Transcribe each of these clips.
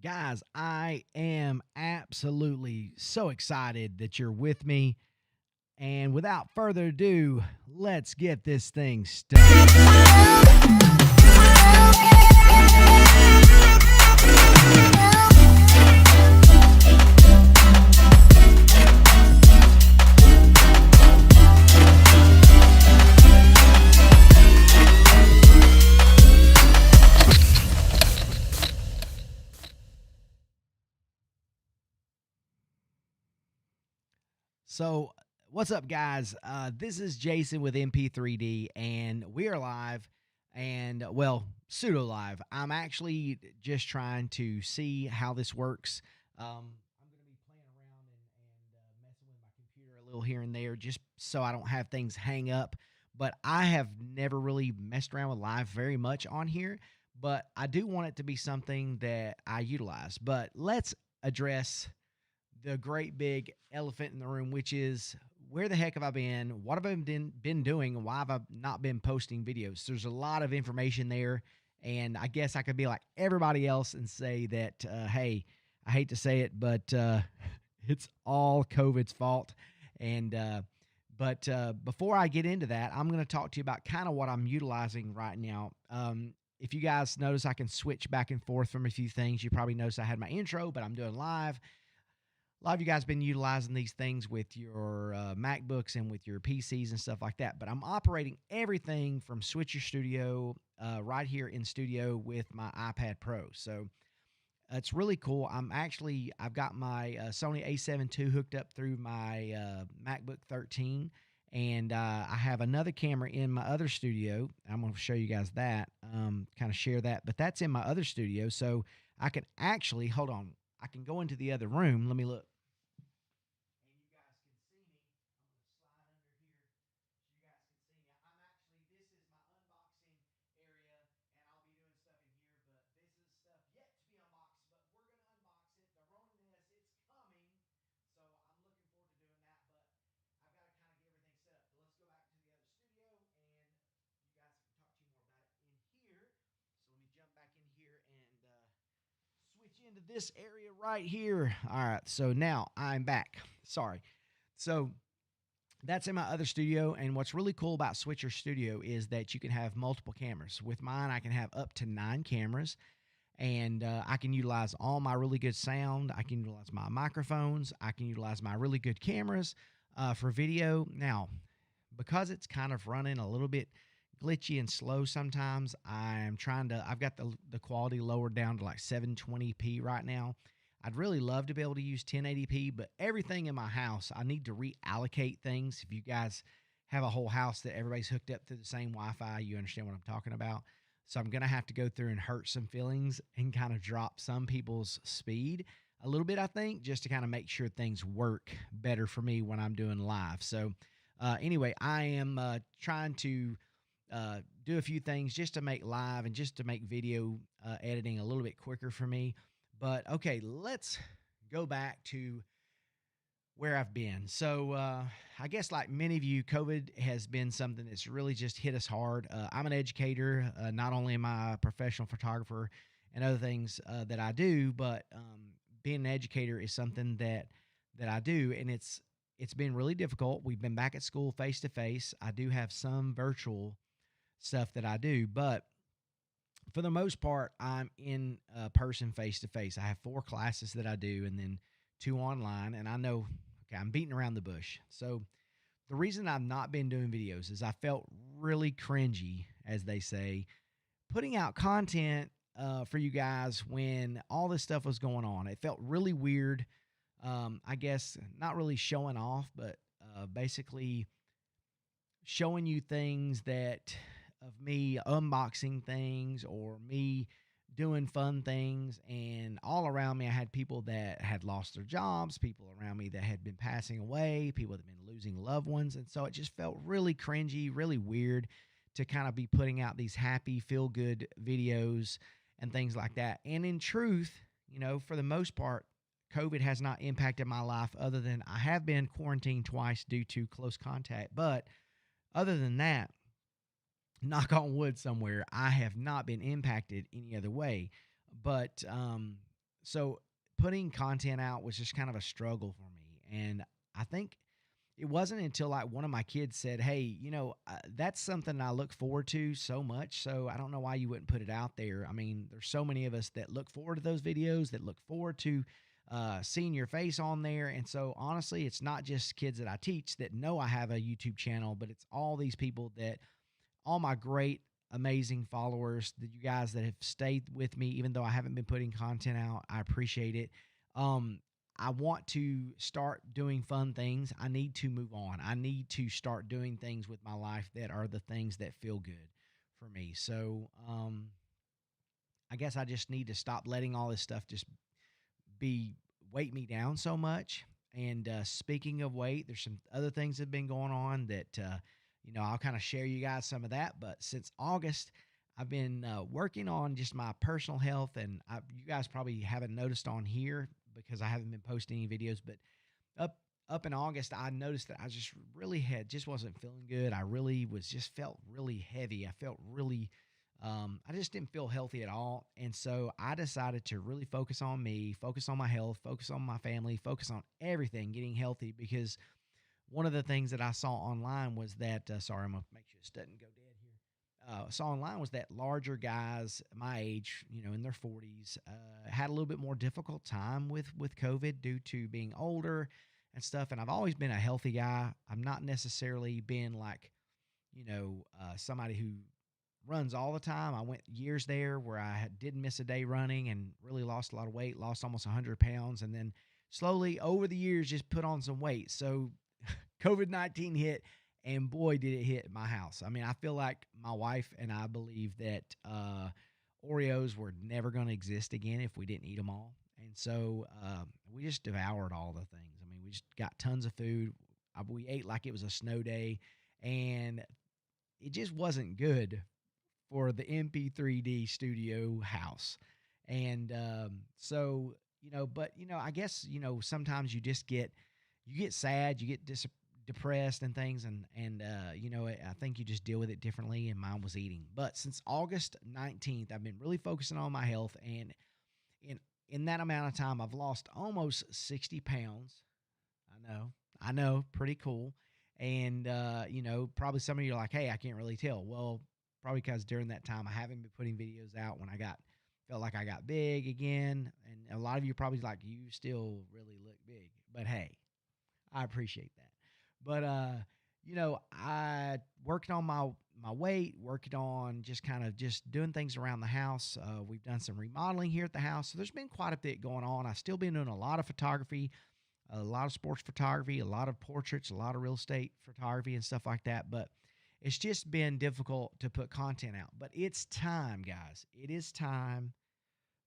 Guys, I am absolutely so excited that you're with me. And without further ado, let's get this thing started. So, what's up, guys? This is Jason with MP3D, and we are live and, well, pseudo live. I'm actually just trying to see how this works. I'm going to be playing around and messing with my computer a little here and there just so I don't have things hang up. But I have never really messed around with live very much on here, but I do want it to be something that I utilize. But let's address the great big elephant in the room, which is where the heck have I been? What have I been doing? And why have I not been posting videos? There's a lot of information there. And I guess I could be like everybody else and say that, hey, I hate to say it, but it's all COVID's fault. And, but before I get into that, I'm going to talk to you about kind of what I'm utilizing right now. If you guys notice, I can switch back and forth from a few things. You probably noticed I had my intro, but I'm doing live. A lot of you guys have been utilizing these things with your MacBooks and with your PCs and stuff like that. But I'm operating everything from Switcher Studio right here in studio with my iPad Pro. So it's really cool. I've got my Sony A7 II hooked up through my MacBook 13. And I have another camera in my other studio. I'm going to show you guys that, kind of share that. But that's in my other studio. So I can actually, hold on, I can go into the other room. Let me look. And you guys can see me. I'm going to slide under here so you guys can see me. This is my unboxing area, and I'll be doing stuff in here, but this is stuff yet to be unboxed, but we're going to unbox it. The Roniness, it's coming, so I'm looking forward to doing that, but I've got to kind of get everything set up. But let's go back to the other studio, and you guys can talk to you more about it in here. So let me jump back in here and switch into this area right here. All right, so now I'm back. Sorry. So that's in my other studio, and what's really cool about Switcher Studio is that you can have multiple cameras. With mine, I can have up to 9 cameras, and I can utilize all my really good sound. I can utilize my microphones. I can utilize my really good cameras for video. Now, because it's kind of running a little bit glitchy and slow sometimes, I've got the quality lowered down to like 720p right now. I'd really love to be able to use 1080p, but everything in my house, I need to reallocate things. If you guys have a whole house that everybody's hooked up to the same Wi-Fi, you understand what I'm talking about. So I'm going to have to go through and hurt some feelings and kind of drop some people's speed a little bit, I think, just to kind of make sure things work better for me when I'm doing live. So anyway, I am trying to do a few things just to make live and just to make video editing a little bit quicker for me. But okay, let's go back to where I've been. So I guess like many of you, COVID has been something that's really just hit us hard. I'm an educator. Not only am I a professional photographer and other things that I do, but being an educator is something that I do, and it's been really difficult. We've been back at school face to face. I do have some virtual stuff that I do, but for the most part, I'm in person face to face. I have 4 classes that I do and then 2 online. And I know, okay, I'm beating around the bush. So the reason I've not been doing videos is I felt really cringy, as they say, putting out content for you guys when all this stuff was going on. It felt really weird. I guess not really showing off, but basically showing you things that of me unboxing things or me doing fun things. And all around me, I had people that had lost their jobs, people around me that had been passing away, people that had been losing loved ones. And so it just felt really cringy, really weird to kind of be putting out these happy, feel good videos and things like that. And in truth, for the most part, COVID has not impacted my life other than I have been quarantined twice due to close contact. But other than that, knock on wood somewhere, I have not been impacted any other way. But So putting content out was just kind of a struggle for me. And I think it wasn't until like one of my kids said, "Hey, that's something I look forward to so much. So I don't know why you wouldn't put it out there." I mean, there's so many of us that look forward to those videos, that look forward to seeing your face on there. And so honestly, it's not just kids that I teach that know I have a YouTube channel, but it's all these people that all my great, amazing followers, that you guys that have stayed with me, even though I haven't been putting content out. I appreciate it. Um, I want to start doing fun things. I need to move on. I need to start doing things with my life that are the things that feel good for me. So, I guess I just need to stop letting all this stuff just be weight me down so much. And speaking of weight, there's some other things that have been going on that I'll kind of share you guys some of that. But since August, I've been working on just my personal health, and you guys probably haven't noticed on here because I haven't been posting any videos. But up up in August, I noticed that I just really just wasn't feeling good. I really was just felt really heavy. I felt really I just didn't feel healthy at all. And so I decided to really focus on me, focus on my health, focus on my family, focus on everything, getting healthy. Because one of the things that I saw online was that, sorry, I'm going to make sure this doesn't go dead here. Saw online was that larger guys my age, in their 40s, had a little bit more difficult time with COVID due to being older and stuff. And I've always been a healthy guy. I've not necessarily been like, somebody who runs all the time. I went years there where didn't miss a day running and really lost a lot of weight, lost almost 100 pounds, and then slowly over the years just put on some weight. So COVID-19 hit, and boy, did it hit my house. I mean, I feel like my wife and I believe that Oreos were never going to exist again if we didn't eat them all. And so we just devoured all the things. I mean, we just got tons of food. We ate like it was a snow day, and it just wasn't good for the MP3D studio house. And I guess, sometimes you get sad, you get depressed and things. I think you just deal with it differently. And mine was eating. But since August 19th, I've been really focusing on my health. And in that amount of time, I've lost almost 60 pounds. I know, pretty cool. And, probably some of you are like, "Hey, I can't really tell." Well, probably because during that time I haven't been putting videos out when felt like I got big again. And a lot of you are probably like, "You still really look big." But hey, I appreciate that. But I worked on my weight, working on just kind of just doing things around the house. We've done some remodeling here at the house, so there's been quite a bit going on. I've still been doing a lot of photography, a lot of sports photography, a lot of portraits, a lot of real estate photography and stuff like that. But it's just been difficult to put content out. But it's time, guys. It is time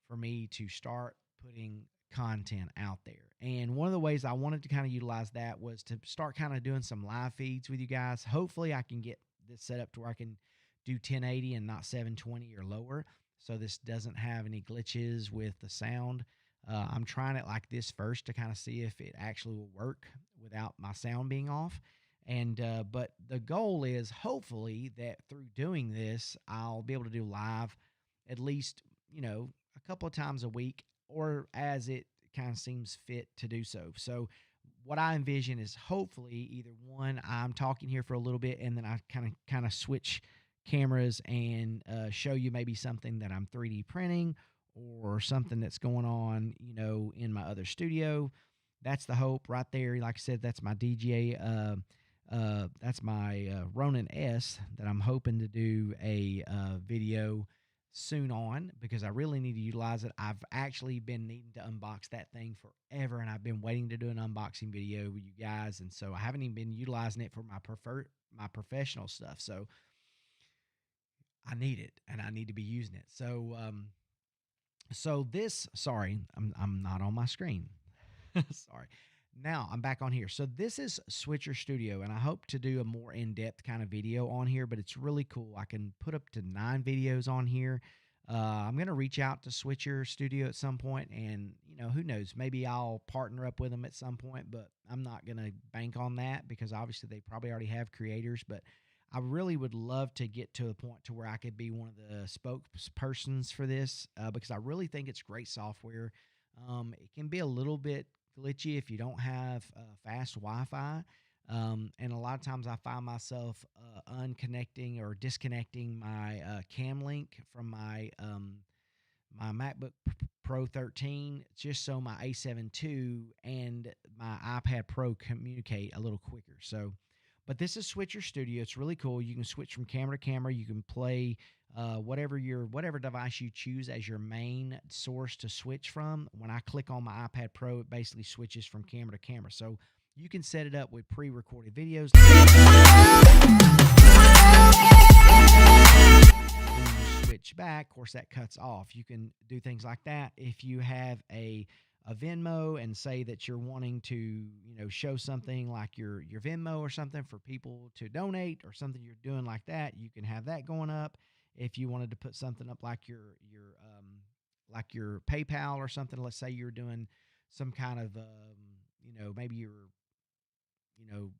for me to start putting content out there. And one of the ways I wanted to kind of utilize that was to start kind of doing some live feeds with you guys. Hopefully I can get this set up to where I can do 1080 and not 720 or lower, so this doesn't have any glitches with the sound. I'm trying it like this first to kind of see if it actually will work without my sound being off. And but the goal is hopefully that through doing this, I'll be able to do live at least, a couple of times a week, or as it kind of seems fit to do so. So what I envision is hopefully either one, I'm talking here for a little bit, and then I kind of switch cameras and show you maybe something that I'm 3D printing or something that's going on, in my other studio. That's the hope right there. Like I said, that's my DJI. That's my Ronin S that I'm hoping to do a video soon on, because I really need to utilize it. I've actually been needing to unbox that thing forever, and I've been waiting to do an unboxing video with you guys, and so I haven't even been utilizing it for my professional stuff. So I need it, and I need to be using it. So sorry, I'm not on my screen. Sorry. Now I'm back on here. So this is Switcher Studio, and I hope to do a more in-depth kind of video on here, but it's really cool. I can put up to 9 videos on here. I'm going to reach out to Switcher Studio at some point, and, who knows, maybe I'll partner up with them at some point, but I'm not going to bank on that because obviously they probably already have creators. But I really would love to get to the point to where I could be one of the spokespersons for this, because I really think it's great software. It can be a little bit glitchy if you don't have fast Wi-Fi. And a lot of times I find myself unconnecting or disconnecting my Cam Link from my MacBook Pro 13 just so my A7 II and my iPad Pro communicate a little quicker. So, but this is Switcher Studio. It's really cool. You can switch from camera to camera. You can play whatever device you choose as your main source to switch from. When I click on my iPad Pro, it basically switches from camera to camera. So you can set it up with pre-recorded videos. When you switch back, of course, that cuts off. You can do things like that. If you have a Venmo and say that you're wanting to, show something like your Venmo or something for people to donate or something you're doing like that, you can have that going up. If you wanted to put something up like your PayPal or something, let's say you're doing some kind of, maybe you're, you know,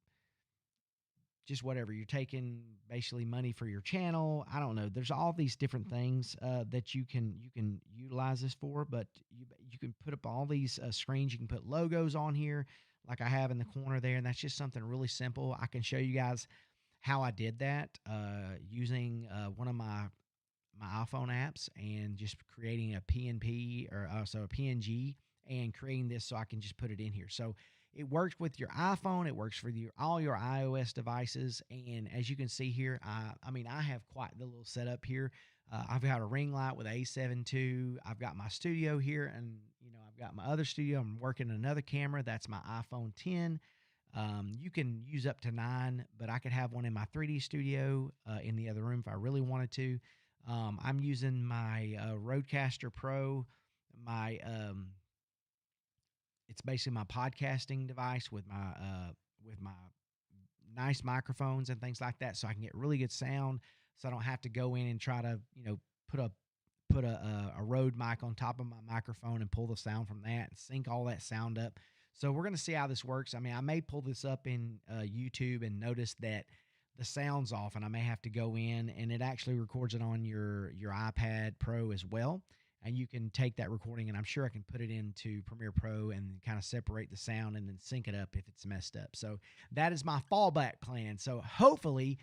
just whatever you're taking basically money for your channel. I don't know. There's all these different things that you can utilize this for, but you can put up all these screens. You can put logos on here like I have in the corner there, and that's just something really simple. I can show you guys how I did that using one of my iPhone apps and just creating a PNP or so a PNG and creating this so I can just put it in here. So it works with your iPhone. It works for all your iOS devices. And as you can see here, I have quite the little setup here. I've got a ring light with A7 II. I've got my studio here, and I've got my other studio. I'm working another camera. That's my iPhone 10. You can use up to 9, but I could have one in my 3D studio in the other room if I really wanted to. I'm using my Rodecaster Pro, my it's basically my podcasting device with my nice microphones and things like that, so I can get really good sound. So I don't have to go in and try to put a Rode mic on top of my microphone and pull the sound from that and sync all that sound up. So we're going to see how this works. I mean, I may pull this up in YouTube and notice that the sound's off, and I may have to go in, and it actually records it on your iPad Pro as well. And you can take that recording, and I'm sure I can put it into Premiere Pro and kind of separate the sound and then sync it up if it's messed up. So that is my fallback plan. So hopefully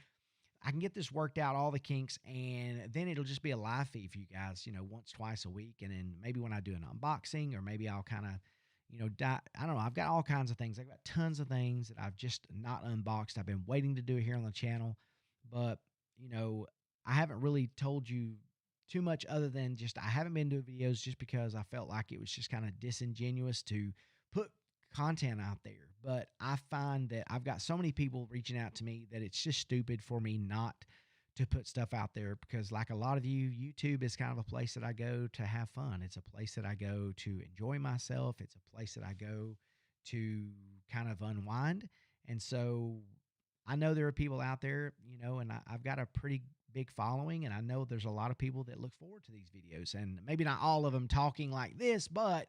I can get this worked out, all the kinks, and then it'll just be a live feed for you guys, once, twice a week. And then maybe when I do an unboxing, or maybe I'll kind of, I don't know. I've got all kinds of things. I've got tons of things that I've just not unboxed. I've been waiting to do it here on the channel, but, I haven't really told you too much other than just I haven't been doing videos just because I felt like it was just kind of disingenuous to put content out there. But I find that I've got so many people reaching out to me that it's just stupid for me not to put stuff out there, because like a lot of you, YouTube is kind of a place that I go to have fun. It's a place that I go to enjoy myself. It's a place that I go to kind of unwind. And so I know there are people out there, and I've got a pretty big following, and I know there's a lot of people that look forward to these videos, and maybe not all of them talking like this, but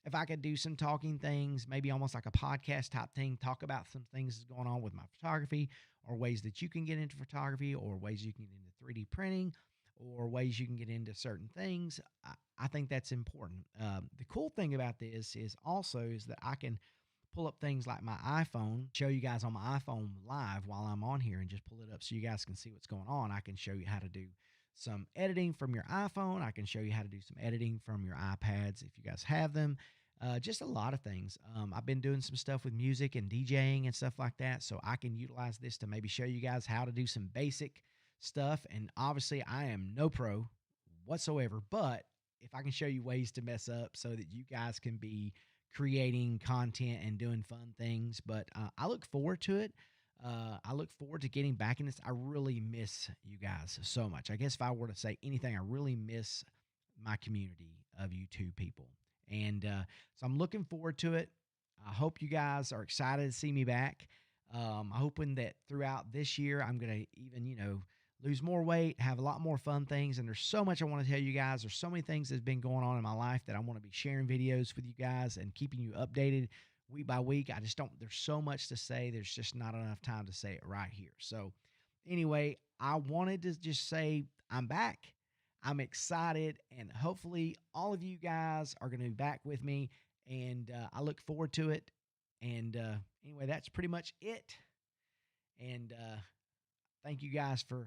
if I could do some talking things, maybe almost like a podcast type thing, talk about some things that's going on with my photography, or ways that you can get into photography, or ways you can get into 3D printing, or ways you can get into certain things, I think that's important. The cool thing about this is that I can pull up things like my iPhone, show you guys on my iPhone live while I'm on here, and just pull it up so you guys can see what's going on. I can show you how to do some editing from your iPhone. I can show you how to do some editing from your iPads if you guys have them. Just a lot of things. I've been doing some stuff with music and DJing and stuff like that, so I can utilize this to maybe show you guys how to do some basic stuff. And obviously, I am no pro whatsoever, but if I can show you ways to mess up so that you guys can be creating content and doing fun things. But I look forward to it. I look forward to getting back in this. I really miss you guys so much. I guess if I were to say anything, I really miss my community of YouTube people. And so I'm looking forward to it. I hope you guys are excited to see me back. I'm hoping that throughout this year, I'm going to even, lose more weight, have a lot more fun things. And there's so much I want to tell you guys. There's so many things that's been going on in my life that I want to be sharing videos with you guys and keeping you updated week by week. There's so much to say. There's just not enough time to say it right here. So anyway, I wanted to just say I'm back. I'm excited, and hopefully, all of you guys are going to be back with me. And I look forward to it. And anyway, that's pretty much it. And thank you guys for